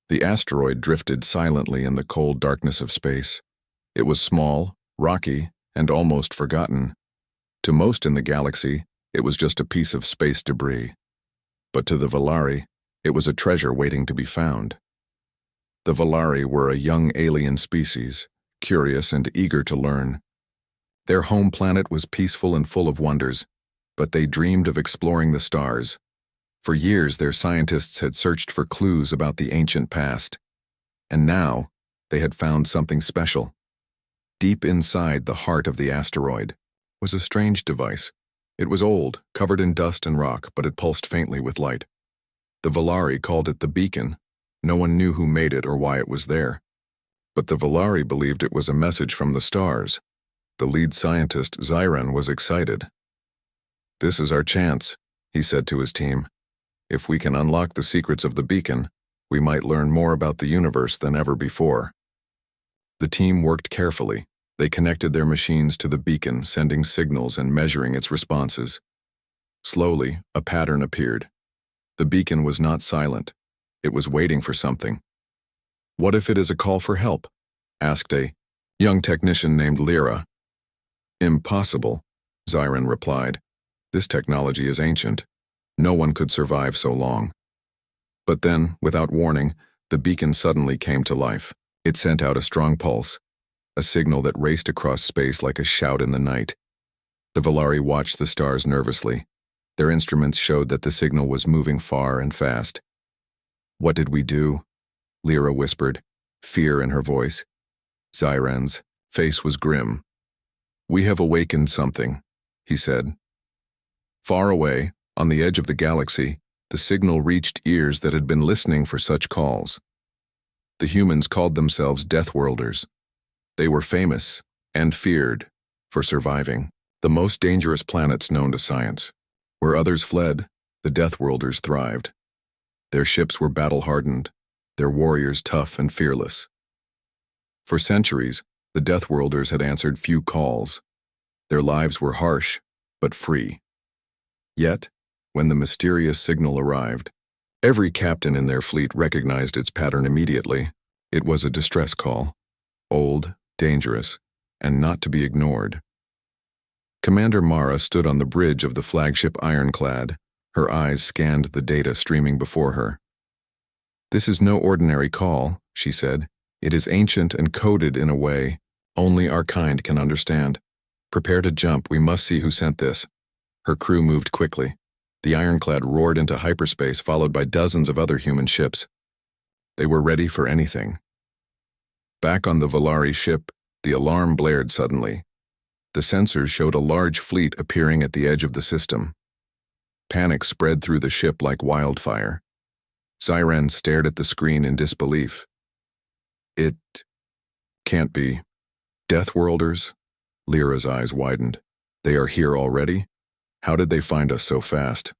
The asteroid drifted silently in the cold darkness of space. It was small, rocky, and almost forgotten. To most in the galaxy, it was just a piece of space debris. But to the Valari, it was a treasure waiting to be found. The Valari were a young alien species, curious and eager to learn. Their home planet was peaceful and full of wonders, but they dreamed of exploring the stars. For years, their scientists had searched for clues about the ancient past. And now, they had found something special. Deep inside the heart of the asteroid was a strange device. It was old, covered in dust and rock, but it pulsed faintly with light. The Valari called it the beacon. No one knew who made it or why it was there. But the Valari believed it was a message from the stars. The lead scientist, Zyran, was excited. "This is our chance," he said to his team. "If we can unlock the secrets of the beacon, we might learn more about the universe than ever before." The team worked carefully. They connected their machines to the beacon, sending signals and measuring its responses. Slowly, a pattern appeared. The beacon was not silent. It was waiting for something. "What if it is a call for help?" asked a young technician named Lyra. "Impossible," Zyran replied. "This technology is ancient. No one could survive so long." But then, without warning, the beacon suddenly came to life. It sent out a strong pulse, a signal that raced across space like a shout in the night. The Valari watched the stars nervously. Their instruments showed that the signal was moving far and fast. "What did we do?" Lyra whispered, fear in her voice. Zyran's face was grim. "We have awakened something," he said. Far away, on the edge of the galaxy, the signal reached ears that had been listening for such calls. The humans called themselves Deathworlders. They were famous, and feared, for surviving the most dangerous planets known to science. Where others fled, the Deathworlders thrived. Their ships were battle-hardened, their warriors tough and fearless. For centuries, the Deathworlders had answered few calls. Their lives were harsh, but free. Yet, when the mysterious signal arrived, every captain in their fleet recognized its pattern immediately. It was a distress call, old, dangerous, and not to be ignored. Commander Mara stood on the bridge of the flagship Ironclad. Her eyes scanned the data streaming before her. "This is no ordinary call," she said. "It is ancient and coded in a way only our kind can understand. Prepare to jump, we must see who sent this." Her crew moved quickly. The Ironclad roared into hyperspace, followed by dozens of other human ships. They were ready for anything. Back on the Valari ship, the alarm blared suddenly. The sensors showed a large fleet appearing at the edge of the system. Panic spread through the ship like wildfire. Zyran stared at the screen in disbelief. "It can't be. Deathworlders?" Lyra's eyes widened. "They are here already? How did they find us so fast?"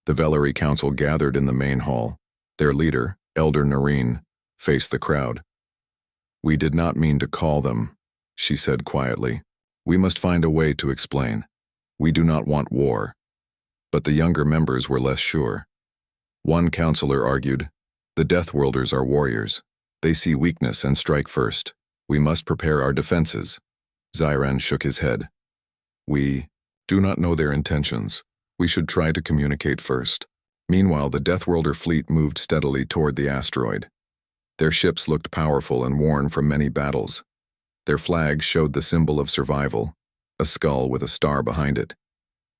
The Valari Council gathered in the main hall. Their leader, Elder Nareen, faced the crowd. "We did not mean to call them," she said quietly. "We must find a way to explain. We do not want war." But the younger members were less sure. One counselor argued, "The Deathworlders are warriors. They see weakness and strike first. We must prepare our defenses." Zyran shook his head. "We do not know their intentions. We should try to communicate first." Meanwhile, the Deathworlder fleet moved steadily toward the asteroid. Their ships looked powerful and worn from many battles. Their flag showed the symbol of survival, a skull with a star behind it.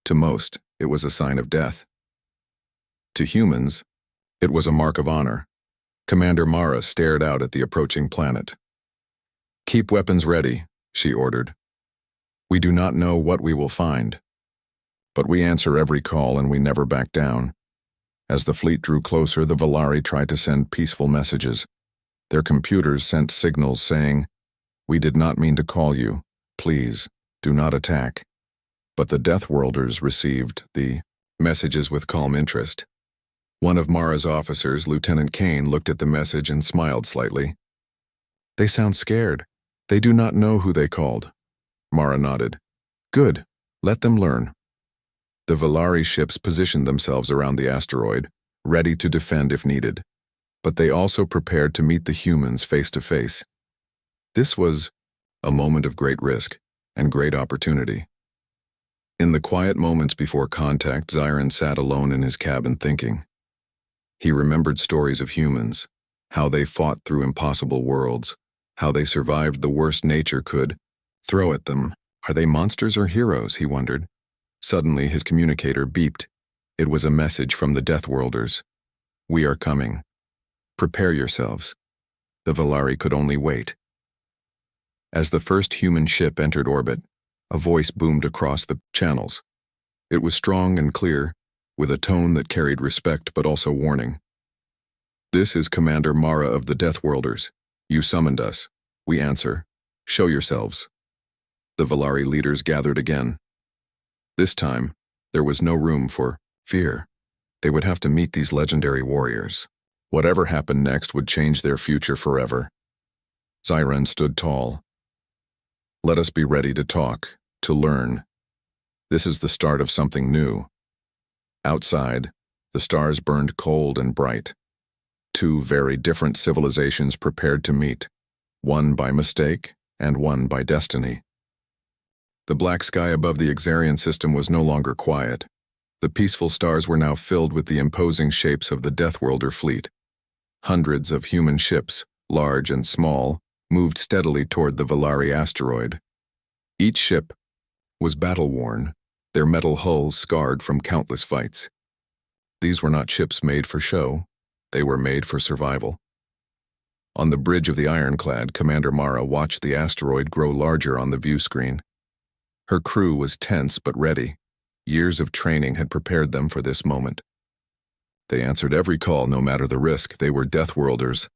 To most, it was a sign of death. To humans, it was a mark of honor. Commander Mara stared out at the approaching planet. "Keep weapons ready," she ordered. "We do not know what we will find. But we answer every call and we never back down." As the fleet drew closer, the Valari tried to send peaceful messages. Their computers sent signals saying, "We did not mean to call you. Please, do not attack." But the Deathworlders received the messages with calm interest. One of Mara's officers, Lieutenant Kane, looked at the message and smiled slightly. "They sound scared. They do not know who they called." Mara nodded. "Good. Let them learn." The Valari ships positioned themselves around the asteroid, ready to defend if needed. but they also prepared to meet the humans face to face. This was a moment of great risk and great opportunity. In the quiet moments before contact, Xiren sat alone in his cabin thinking. He remembered stories of humans, how they fought through impossible worlds, how they survived the worst nature could throw at them. Are they monsters or heroes, he wondered. Suddenly his communicator beeped. It was a message from the Deathworlders. We are coming. Prepare yourselves. The Valari could only wait. As the first human ship entered orbit, a voice boomed across the channels. It was strong and clear, with a tone that carried respect but also warning. This is Commander Mara of the Deathworlders. You summoned us. We answer. Show yourselves. The Valari leaders gathered again. This time, there was no room for fear. They would have to meet these legendary warriors. Whatever happened next would change their future forever. Xiren stood tall. Let us be ready to talk, to learn. This is the start of something new. Outside, the stars burned cold and bright. Two very different civilizations prepared to meet, one by mistake and one by destiny. The black sky above the Xarian system was no longer quiet. The peaceful stars were now filled with the imposing shapes of the Deathworlder fleet. Hundreds of human ships, large and small, moved steadily toward the Valari asteroid. Each ship was battle-worn, their metal hulls scarred from countless fights. These were not ships made for show, they were made for survival. On the bridge of the ironclad, Commander Mara watched the asteroid grow larger on the view screen. Her crew was tense but ready. Years of training had prepared them for this moment. They answered every call, no matter the risk. They were Deathworlders.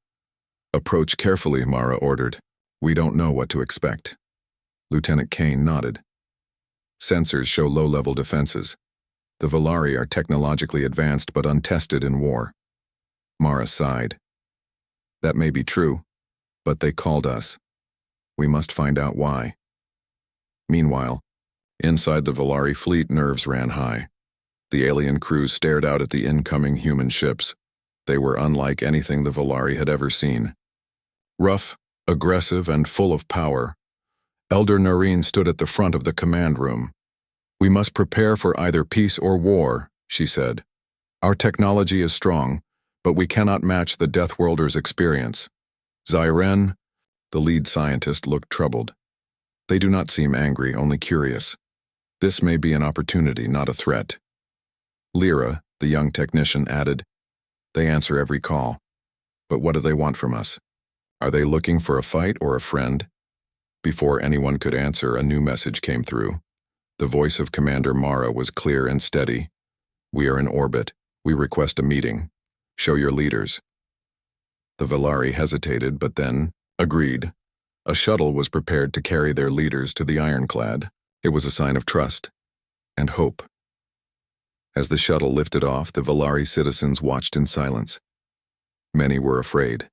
Approach carefully, Mara ordered. We don't know what to expect. Lieutenant Kane nodded. Sensors show low-level defenses. The Valari are technologically advanced but untested in war. Mara sighed. That may be true, but they called us. We must find out why. Meanwhile, inside the Valari fleet, nerves ran high. The alien crews stared out at the incoming human ships. They were unlike anything the Valari had ever seen. Rough, aggressive, and full of power, Elder Noreen stood at the front of the command room. We must prepare for either peace or war, she said. Our technology is strong, but we cannot match the Deathworlders' experience. Xiren, the lead scientist, looked troubled. They do not seem angry, only curious. This may be an opportunity, not a threat. Lyra, the young technician, added, They answer every call. But what do they want from us? Are they looking for a fight or a friend? Before anyone could answer, a new message came through. The voice of Commander Mara was clear and steady. We are in orbit. We request a meeting. Show your leaders. The Valari hesitated, but then agreed. A shuttle was prepared to carry their leaders to the ironclad. It was a sign of trust and hope. As the shuttle lifted off, the Valari citizens watched in silence. Many were afraid.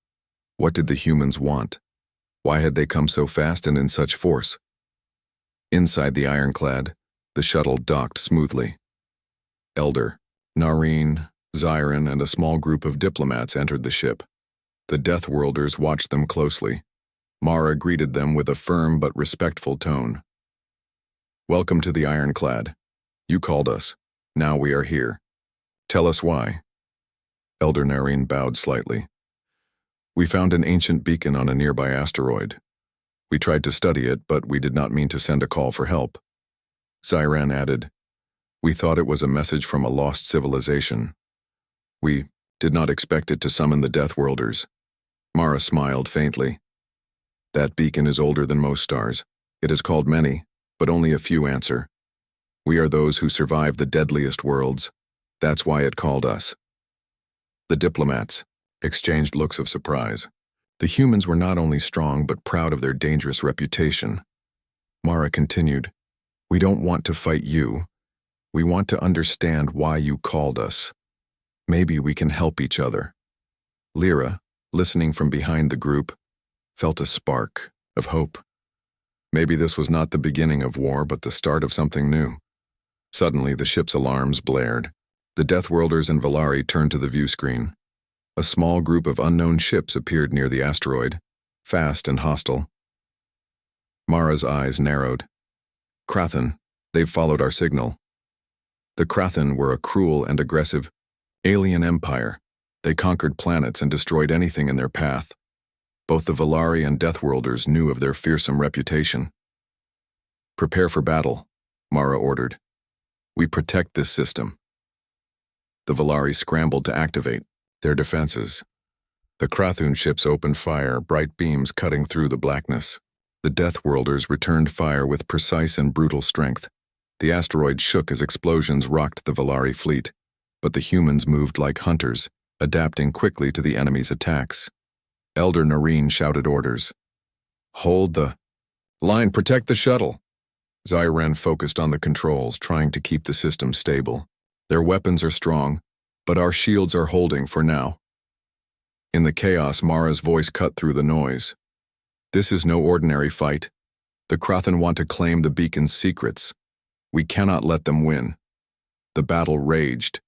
What did the humans want? Why had they come so fast and in such force? Inside the ironclad, the shuttle docked smoothly. Elder, Noreen, Xiren, and a small group of diplomats entered the ship. The Deathworlders watched them closely. Mara greeted them with a firm but respectful tone. Welcome to the ironclad. You called us. Now we are here. Tell us why. Elder Noreen bowed slightly. We found an ancient beacon on a nearby asteroid. We tried to study it, but we did not mean to send a call for help. Xiren added, We thought it was a message from a lost civilization. We did not expect it to summon the Deathworlders. Mara smiled faintly. That beacon is older than most stars. It has called many, but only a few answer. We are those who survive the deadliest worlds. That's why it called us. The diplomats exchanged looks of surprise. The humans were not only strong but proud of their dangerous reputation. Mara continued, We don't want to fight you. We want to understand why you called us. Maybe we can help each other. Lyra, listening from behind the group, felt a spark of hope. Maybe this was not the beginning of war, but the start of something new. Suddenly, the ship's alarms blared. The Deathworlders and Valari turned to the view screen. A small group of unknown ships appeared near the asteroid, fast and hostile. Mara's eyes narrowed. Krathen, they've followed our signal. The Krathen were a cruel and aggressive alien empire. They conquered planets and destroyed anything in their path. Both the Valari and Deathworlders knew of their fearsome reputation. Prepare for battle, Mara ordered. We protect this system. The Valari scrambled to activate their defenses. The Krathun ships opened fire, bright beams cutting through the blackness. The Deathworlders returned fire with precise and brutal strength. The asteroid shook as explosions rocked the Valari fleet, but the humans moved like hunters, adapting quickly to the enemy's attacks. Elder Nareen shouted orders. Hold the line, protect the shuttle. Zyren focused on the controls, trying to keep the system stable. Their weapons are strong, but our shields are holding for now. In the chaos, Mara's voice cut through the noise. This is no ordinary fight. The Krathen want to claim the beacon's secrets. We cannot let them win. The battle raged,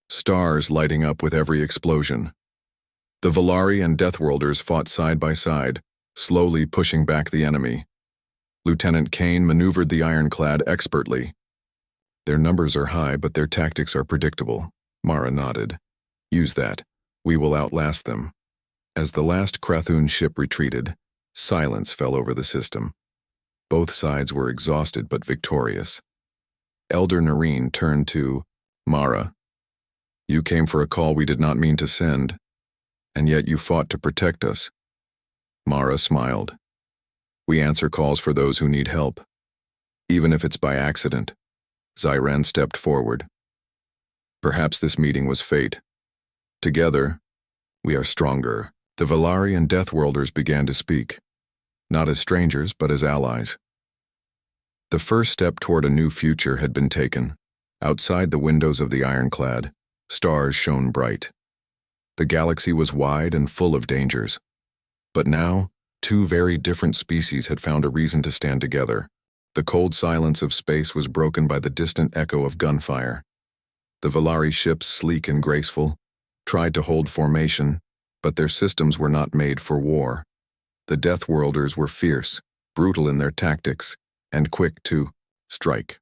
stars lighting up with every explosion. The Valari and Deathworlders fought side by side, slowly pushing back the enemy. Lieutenant Kane maneuvered the ironclad expertly. Their numbers are high, but their tactics are predictable. Mara nodded. Use that. We will outlast them. As the last Krathun ship retreated, silence fell over the system. Both sides were exhausted but victorious. Elder Nareen turned to Mara. You came for a call we did not mean to send, and yet you fought to protect us. Mara smiled. We answer calls for those who need help, even if it's by accident. Zyren stepped forward. Perhaps this meeting was fate. Together, we are stronger. The Valari and Deathworlders began to speak, not as strangers, but as allies. The first step toward a new future had been taken. Outside the windows of the ironclad, stars shone bright. The galaxy was wide and full of dangers. But now, two very different species had found a reason to stand together. The cold silence of space was broken by the distant echo of gunfire. The Valari ships, sleek and graceful, tried to hold formation, but their systems were not made for war. The Deathworlders were fierce, brutal in their tactics, and quick to strike.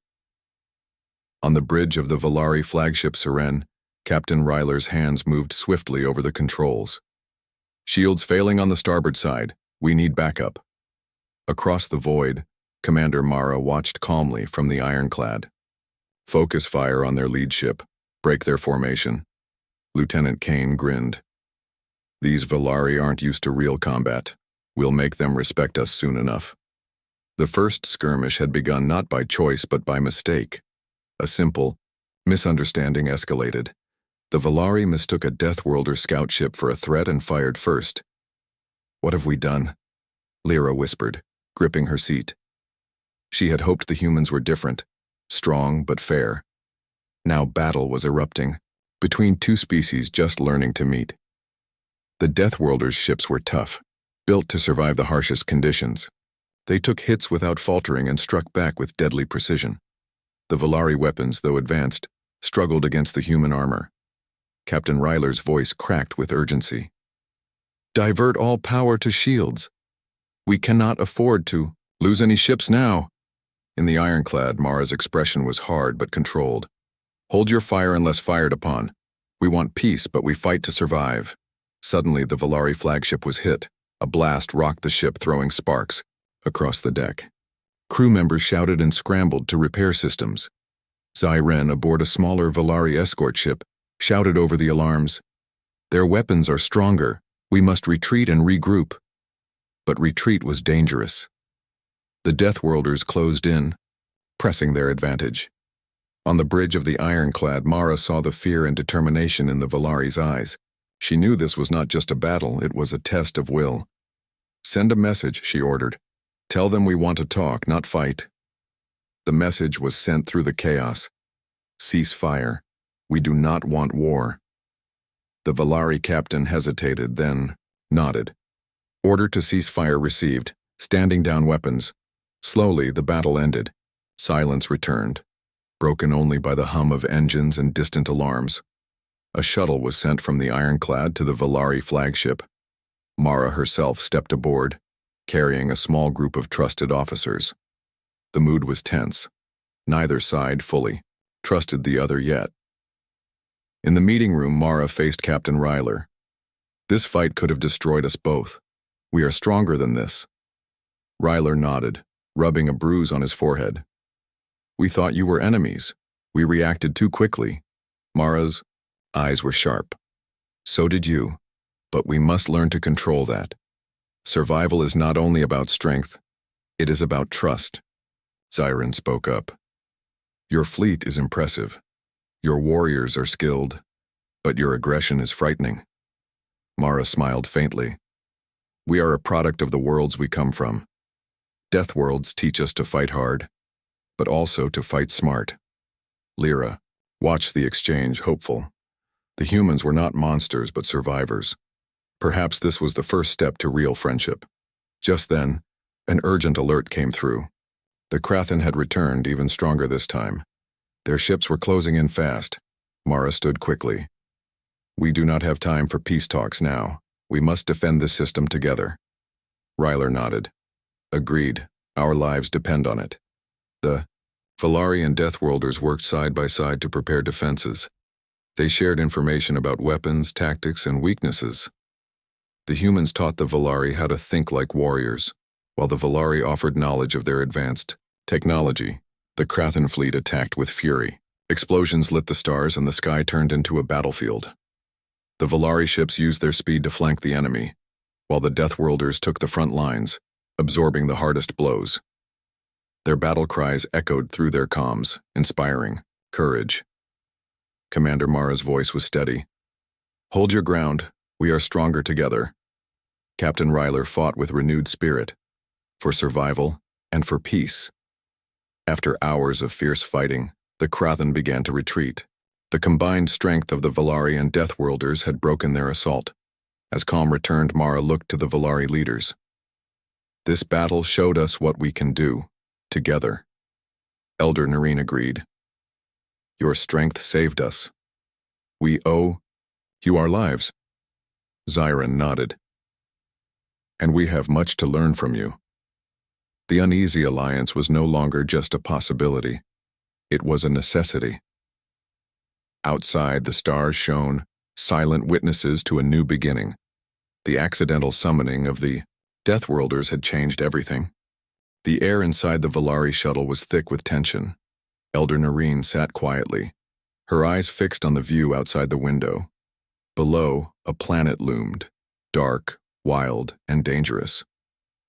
On the bridge of the Valari flagship Seren, Captain Ryler's hands moved swiftly over the controls. Shields failing on the starboard side. We need backup. Across the void, Commander Mara watched calmly from the ironclad. Focus fire on their lead ship. Break their formation. Lieutenant Kane grinned. These Valari aren't used to real combat. We'll make them respect us soon enough. The first skirmish had begun not by choice but by mistake. A simple misunderstanding escalated. The Valari mistook a Deathworlder scout ship for a threat and fired first. What have we done? Lyra whispered, gripping her seat. She had hoped the humans were different, strong but fair. Now battle was erupting, between two species just learning to meet. The Deathworlders' ships were tough, built to survive the harshest conditions. They took hits without faltering and struck back with deadly precision. The Valari weapons, though advanced, struggled against the human armor. Captain Ryler's voice cracked with urgency. Divert all power to shields. We cannot afford to lose any ships now. In the ironclad, Mara's expression was hard but controlled. Hold your fire unless fired upon. We want peace, but we fight to survive. Suddenly, the Valari flagship was hit. A blast rocked the ship, throwing sparks across the deck. Crew members shouted and scrambled to repair systems. Zyren, aboard a smaller Valari escort ship, shouted over the alarms. Their weapons are stronger. We must retreat and regroup. But retreat was dangerous. The Deathworlders closed in, pressing their advantage. On the bridge of the ironclad, Mara saw the fear and determination in the Valari's eyes. She knew this was not just a battle, it was a test of will. Send a message, she ordered. Tell them we want to talk, not fight. The message was sent through the chaos. Cease fire. We do not want war. The Valari captain hesitated, then nodded. Order to cease fire received, standing down weapons. Slowly, the battle ended. Silence returned, broken only by the hum of engines and distant alarms. A shuttle was sent from the ironclad to the Valari flagship. Mara herself stepped aboard, carrying a small group of trusted officers. The mood was tense. Neither side fully trusted the other yet. In the meeting room, Mara faced Captain Ryler. "This fight could have destroyed us both. We are stronger than this." Ryler nodded, rubbing a bruise on his forehead. "We thought you were enemies. We reacted too quickly." Mara's eyes were sharp. "So did you, but we must learn to control that. Survival is not only about strength, it is about trust." Zyron spoke up. "Your fleet is impressive. Your warriors are skilled, but your aggression is frightening." Mara smiled faintly. "We are a product of the worlds we come from. Deathworlds teach us to fight hard, but also to fight smart." Lyra watched the exchange, hopeful. The humans were not monsters but survivors. Perhaps this was the first step to real friendship. Just then, an urgent alert came through. The Krathen had returned, even stronger this time. Their ships were closing in fast. Mara stood quickly. "We do not have time for peace talks now. We must defend this system together." Ryler nodded. "Agreed. Our lives depend on it." The Valari and Deathworlders worked side by side to prepare defenses. They shared information about weapons, tactics, and weaknesses. The humans taught the Valari how to think like warriors, while the Valari offered knowledge of their advanced technology. The Krathen fleet attacked with fury. Explosions lit the stars and the sky turned into a battlefield. The Valari ships used their speed to flank the enemy, while the Deathworlders took the front lines, absorbing the hardest blows. Their battle cries echoed through their comms, inspiring courage. Commander Mara's voice was steady. "Hold your ground. We are stronger together." Captain Ryler fought with renewed spirit, for survival and for peace. After hours of fierce fighting, the Krathen began to retreat. The combined strength of the Valari and Deathworlders had broken their assault. As calm returned, Mara looked to the Valari leaders. "This battle showed us what we can do, together." Elder Nareen agreed. "Your strength saved us. We owe you our lives." Zyron nodded. "And we have much to learn from you." The uneasy alliance was no longer just a possibility. It was a necessity. Outside, the stars shone, silent witnesses to a new beginning. The accidental summoning of the Deathworlders had changed everything. The air inside the Valari shuttle was thick with tension. Elder Nareen sat quietly, her eyes fixed on the view outside the window. Below, a planet loomed, dark, wild, and dangerous.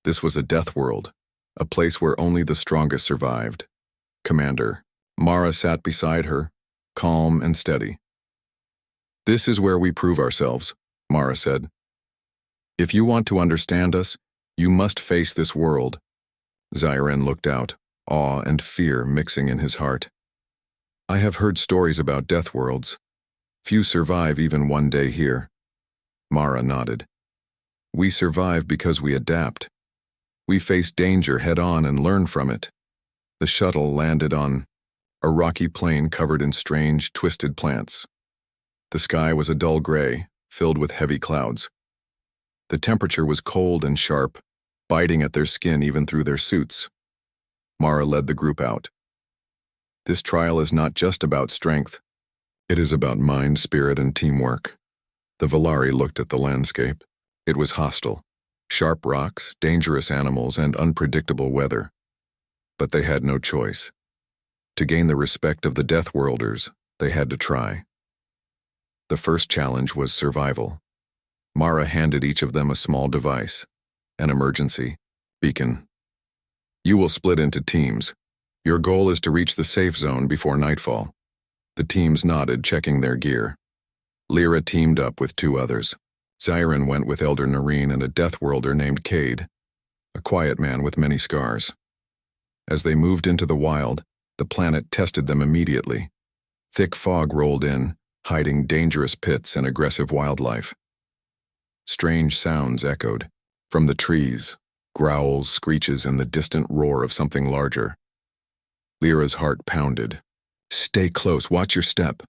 This was a death world, a place where only the strongest survived. Commander Mara sat beside her, calm and steady. "This is where we prove ourselves," Mara said. "If you want to understand us, you must face this world." Zyron looked out, awe and fear mixing in his heart. "I have heard stories about death worlds. Few survive even one day here." Mara nodded. "We survive because we adapt. We face danger head-on and learn from it." The shuttle landed on a rocky plain covered in strange, twisted plants. The sky was a dull gray, filled with heavy clouds. The temperature was cold and sharp, biting at their skin even through their suits. Mara led the group out. "This trial is not just about strength. It is about mind, spirit, and teamwork." The Valari looked at the landscape. It was hostile. Sharp rocks, dangerous animals, and unpredictable weather. But they had no choice. To gain the respect of the Deathworlders, they had to try. The first challenge was survival. Mara handed each of them a small device, an emergency beacon. "You will split into teams. Your goal is to reach the safe zone before nightfall." The teams nodded, checking their gear. Lyra teamed up with two others. Zyron went with Elder Nareen and a Deathworlder named Cade, a quiet man with many scars. As they moved into the wild, the planet tested them immediately. Thick fog rolled in, hiding dangerous pits and aggressive wildlife. Strange sounds echoed from the trees, growls, screeches, and the distant roar of something larger. Lyra's heart pounded. "Stay close, watch your step."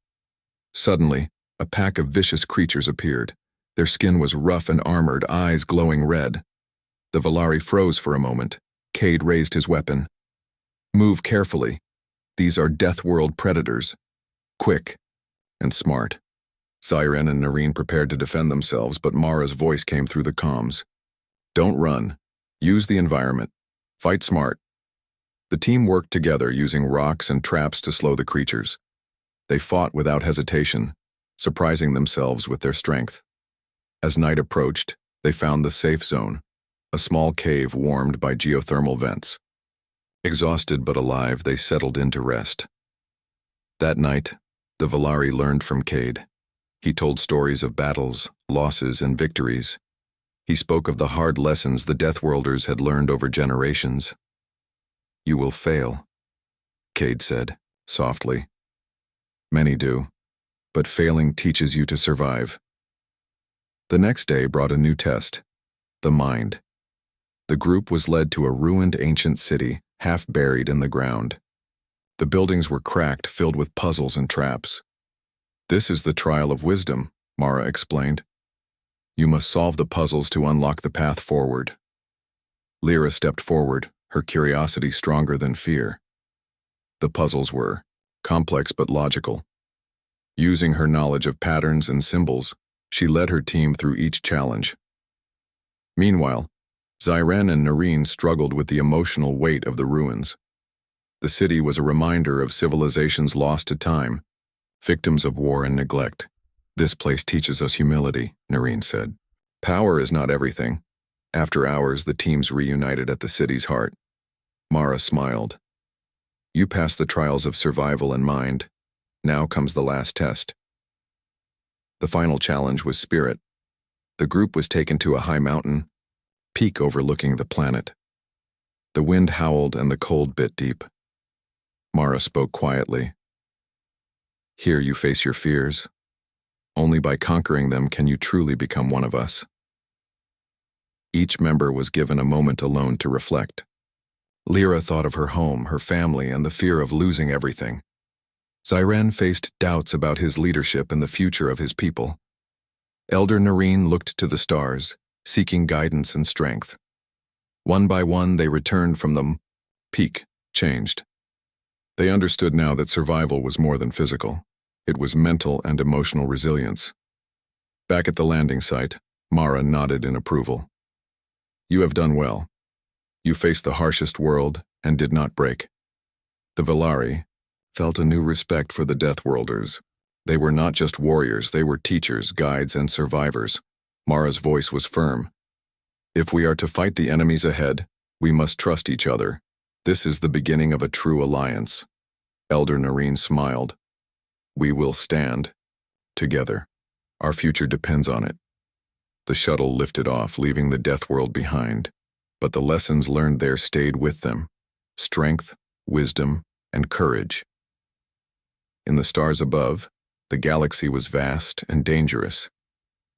Suddenly, a pack of vicious creatures appeared. Their skin was rough and armored, eyes glowing red. The Valari froze for a moment. Cade raised his weapon. Move carefully. These are Deathworld predators. Quick and smart. Siren and Nareen prepared to defend themselves, but Mara's voice came through the comms. Don't run. Use the environment. Fight smart. The team worked together, using rocks and traps to slow the creatures. They fought without hesitation, surprising themselves with their strength. As night approached, they found the safe zone, a small cave warmed by geothermal vents. Exhausted but alive, they settled in to rest. That night, the Valari learned from Cade. He told stories of battles, losses, and victories. He spoke of the hard lessons the Deathworlders had learned over generations. You will fail, Cade said, softly. Many do, but failing teaches you to survive. The next day brought a new test, the mind. The group was led to a ruined ancient city, half buried in the ground. The buildings were cracked, filled with puzzles and traps. This is the trial of wisdom, Mara explained. You must solve the puzzles to unlock the path forward. Lyra stepped forward, her curiosity stronger than fear. The puzzles were complex but logical. Using her knowledge of patterns and symbols, she led her team through each challenge. Meanwhile, Zyren and Nareen struggled with the emotional weight of the ruins. The city was a reminder of civilizations lost to time, victims of war and neglect. This place teaches us humility, Nareen said. Power is not everything. After hours, the teams reunited at the city's heart. Mara smiled. You passed the trials of survival and mind. Now comes the last test. The final challenge was spirit. The group was taken to a high mountain, peak overlooking the planet. The wind howled and the cold bit deep. Mara spoke quietly. Here you face your fears. Only by conquering them can you truly become one of us. Each member was given a moment alone to reflect. Lyra thought of her home, her family, and the fear of losing everything. Zyren faced doubts about his leadership and the future of his people. Elder Nareen looked to the stars, seeking guidance and strength. One by one, they returned from the peak, changed. They understood now that survival was more than physical. It was mental and emotional resilience. Back at the landing site, Mara nodded in approval. You have done well. You faced the harshest world and did not break. The Valari felt a new respect for the Deathworlders. They were not just warriors, they were teachers, guides, and survivors. Mara's voice was firm. If we are to fight the enemies ahead, we must trust each other. This is the beginning of a true alliance. Elder Nareen smiled. We will stand together. Our future depends on it. The shuttle lifted off, leaving the Deathworld behind, but the lessons learned there stayed with them. Strength, wisdom, and courage. In the stars above, the galaxy was vast and dangerous,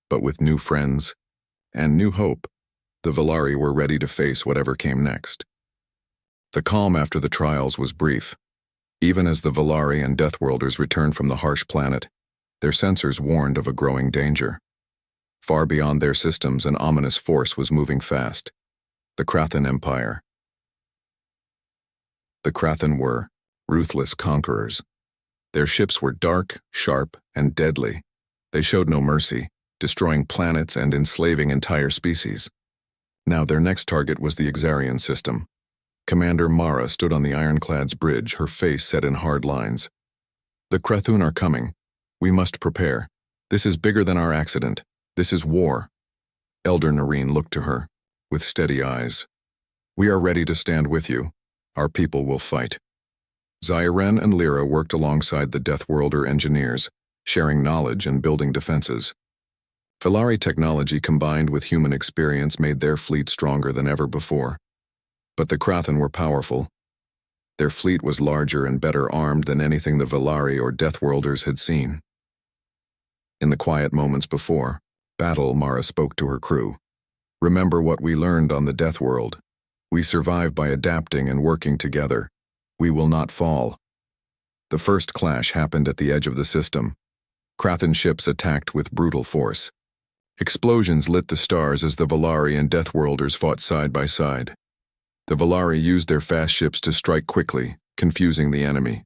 but with new friends and new hope, the Valari were ready to face whatever came next. The calm after the trials was brief. Even as the Valari and Deathworlders returned from the harsh planet, their sensors warned of a growing danger. Far beyond their systems, an ominous force was moving fast. The Krathan Empire. The Krathan were ruthless conquerors. Their ships were dark, sharp, and deadly. They showed no mercy, destroying planets and enslaving entire species. Now their next target was the Exarian system. Commander Mara stood on the ironclad's bridge, her face set in hard lines. The Krathun are coming. We must prepare. This is bigger than our accident. This is war. Elder Nareen looked to her, with steady eyes. We are ready to stand with you. Our people will fight. Zyren and Lyra worked alongside the Deathworlder engineers, sharing knowledge and building defenses. Valari technology combined with human experience made their fleet stronger than ever before. But the Krathan were powerful. Their fleet was larger and better armed than anything the Valari or Deathworlders had seen. In the quiet moments before battle, Mara spoke to her crew. Remember what we learned on the Deathworld. We survive by adapting and working together. We will not fall. The first clash happened at the edge of the system. Krathan ships attacked with brutal force. Explosions lit the stars as the Volari and Deathworlders fought side by side. The Volari used their fast ships to strike quickly, confusing the enemy.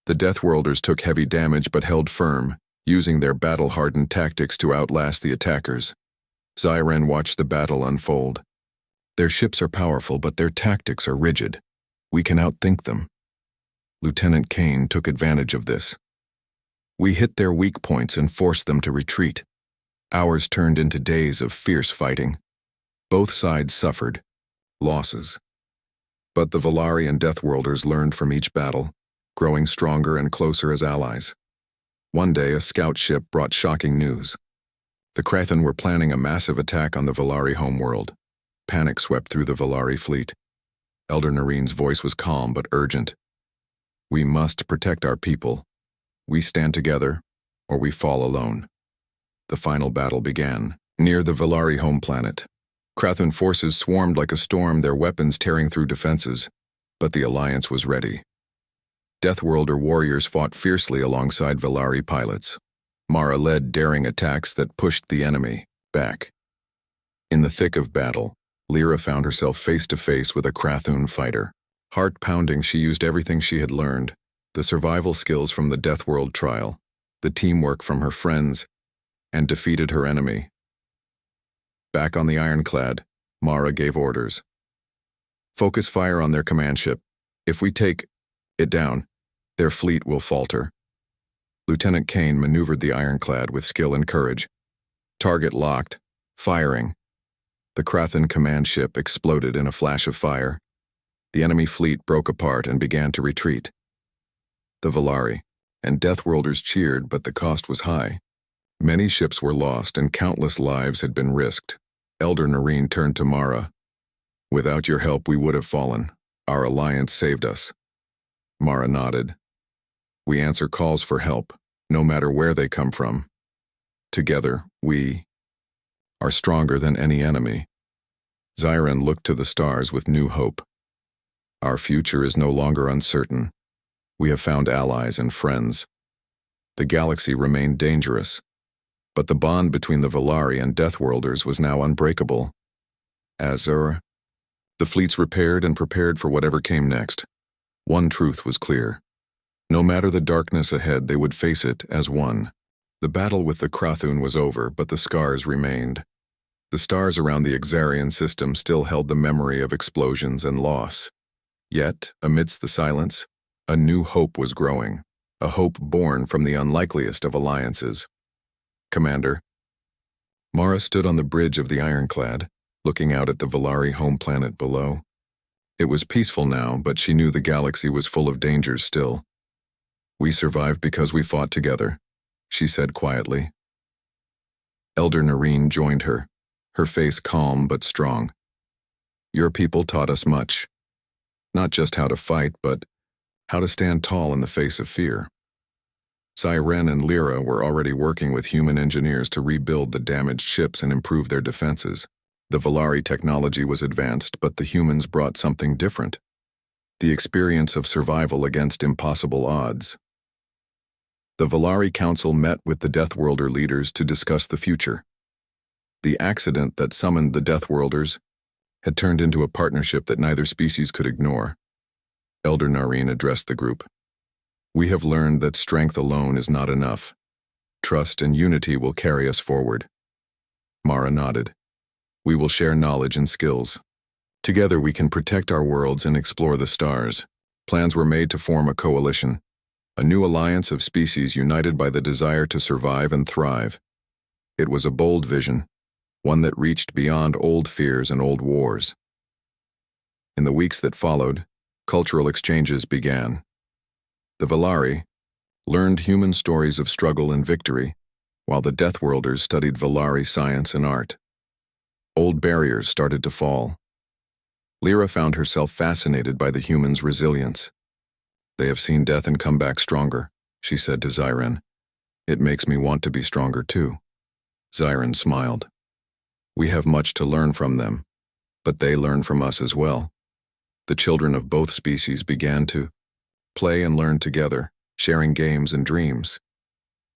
The Deathworlders took heavy damage but held firm, using their battle-hardened tactics to outlast the attackers. Zyren watched the battle unfold. Their ships are powerful, but their tactics are rigid. We can outthink them. Lieutenant Kane took advantage of this. We hit their weak points and forced them to retreat. Hours turned into days of fierce fighting. Both sides suffered losses. But the Volari and Deathworlders learned from each battle, growing stronger and closer as allies. One day, a scout ship brought shocking news. The Krathan were planning a massive attack on the Volari homeworld. Panic swept through the Volari fleet. Elder Narine's voice was calm but urgent. We must protect our people. We stand together, or we fall alone. The final battle began, near the Volari home planet. Krathan forces swarmed like a storm, their weapons tearing through defenses, but the Alliance was ready. Deathworlder warriors fought fiercely alongside Volari pilots. Mara led daring attacks that pushed the enemy back. In the thick of battle, Lyra found herself face-to-face with a Krathan fighter. Heart-pounding, she used everything she had learned, the survival skills from the Deathworld trial, the teamwork from her friends, and defeated her enemy. Back on the ironclad, Mara gave orders. Focus fire on their command ship. If we take it down, their fleet will falter. Lieutenant Kane maneuvered the ironclad with skill and courage. Target locked, firing. The Krathan command ship exploded in a flash of fire. The enemy fleet broke apart and began to retreat. The Volari and Deathworlders cheered, but the cost was high. Many ships were lost and countless lives had been risked. Elder Narine turned to Mara. Without your help, we would have fallen. Our alliance saved us. Mara nodded. We answer calls for help, no matter where they come from. Together, we are stronger than any enemy. Zyren looked to the stars with new hope. Our future is no longer uncertain. We have found allies and friends. The galaxy remained dangerous, but the bond between the Volari and Deathworlders was now unbreakable. Azura. The fleets repaired and prepared for whatever came next. One truth was clear. No matter the darkness ahead, they would face it as one. The battle with the Krathan was over, but the scars remained. The stars around the Exarian system still held the memory of explosions and loss. Yet, amidst the silence, a new hope was growing, a hope born from the unlikeliest of alliances. Commander. Mara stood on the bridge of the ironclad, looking out at the Volari home planet below. It was peaceful now, but she knew the galaxy was full of dangers still. We survived because we fought together, she said quietly. Elder Narine joined her, her face calm but strong. Your people taught us much. Not just how to fight, but how to stand tall in the face of fear. Zyren and Lyra were already working with human engineers to rebuild the damaged ships and improve their defenses. The Volari technology was advanced, but the humans brought something different. The experience of survival against impossible odds. The Volari Council met with the Deathworlder leaders to discuss the future. The accident that summoned the Deathworlders had turned into a partnership that neither species could ignore. Elder Narine addressed the group. We have learned that strength alone is not enough. Trust and unity will carry us forward. Mara nodded. We will share knowledge and skills. Together we can protect our worlds and explore the stars. Plans were made to form a coalition, a new alliance of species united by the desire to survive and thrive. It was a bold vision, one that reached beyond old fears and old wars. In the weeks that followed, cultural exchanges began. The Volari learned human stories of struggle and victory, while the Deathworlders studied Volari science and art. Old barriers started to fall. Lyra found herself fascinated by the humans' resilience. They have seen death and come back stronger, she said to Zyren. It makes me want to be stronger too. Zyren smiled. We have much to learn from them, but they learn from us as well. The children of both species began to play and learn together, sharing games and dreams.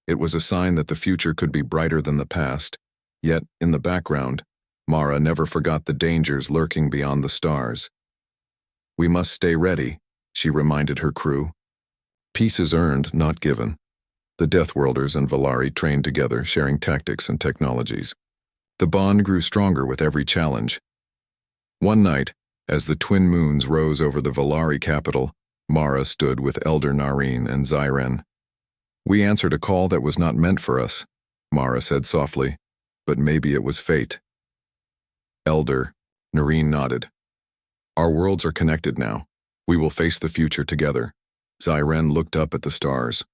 It was a sign that the future could be brighter than the past. Yet, in the background, Mara never forgot the dangers lurking beyond the stars. "We must stay ready," she reminded her crew. Peace is earned, not given. The Deathworlders and Valari trained together, sharing tactics and technologies. The bond grew stronger with every challenge. One night, as the twin moons rose over the Valari capital, Mara stood with Elder Nareen and Zyren. "We answered a call that was not meant for us," Mara said softly, "but maybe it was fate." Elder Nareen nodded. "Our worlds are connected now. We will face the future together." Zyren looked up at the stars.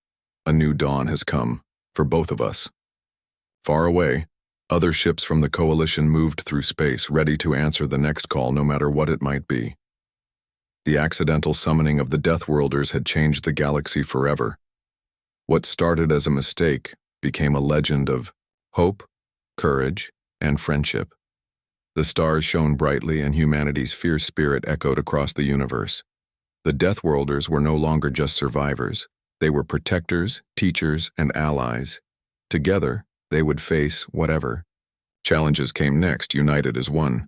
"A new dawn has come, for both of us." Far away, other ships from the Coalition moved through space, ready to answer the next call no matter what it might be. The accidental summoning of the Deathworlders had changed the galaxy forever. What started as a mistake became a legend of hope, courage, and friendship. The stars shone brightly and humanity's fierce spirit echoed across the universe. The Deathworlders were no longer just survivors. They were protectors, teachers, and allies. Together, they would face whatever. Challenges came next, united as one.